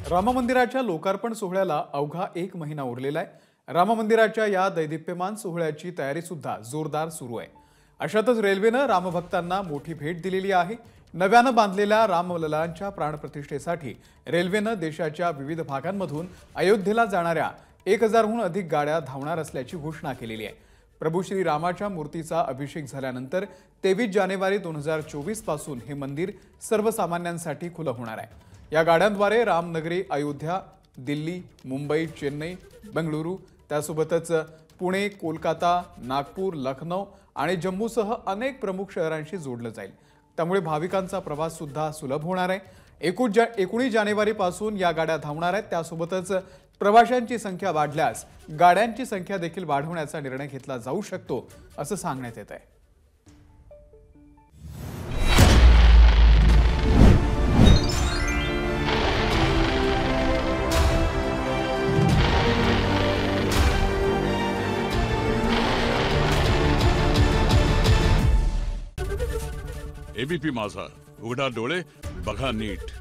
राम मंदिराच्या लोकार्पण सोहळ्याला अवघा 1 महिना उरलेला आहे। राम मंदिराच्या या दैदिप्यमान सोहळ्याची तयारी सुद्धा जोरदार सुरू आहे। अशातच रेल्वेने रामभक्तांना मोठी भेट दिलेली आहे। नव्याने बांधलेल्या रामललांच्या प्राणप्रतिष्ठेसाठी रेल्वेने देशाच्या विविध भागांमधून अयोध्येला जाणाऱ्या 1000हून अधिक गाड्या धावणार असल्याची घोषणा केलेली आहे। प्रभू श्री रामाच्या मूर्तीचा अभिषेक झाल्यानंतर 23 जानेवारी 2024 पासून हे मंदिर सर्वसामान्यांसाठी खुलं होणार आहे। या गाड्यांद्वारे रामनगरी अयोध्या, दिल्ली, मुंबई, चेन्नई, बेंगळुरू, त्यासोबतच पुणे, कोलकाता, नागपूर, लखनौ आणि जम्मूसह अनेक प्रमुख शहरांशी जोडलं जाईल। त्यामुळे भाविकांचा प्रवास सुद्धा सुलभ होणार आहे। 19 जानेवारी पासून या गाड्या धावणार आहेत। त्यासोबतच प्रवाशांची संख्या वाढल्यास गाड्यांची संख्या देखील वाढवण्याचा निर्णय घेतला जाऊ शकतो असं सांगण्यात येत आहे। एबीपी माझा, उघडा डोळे बघा नीट।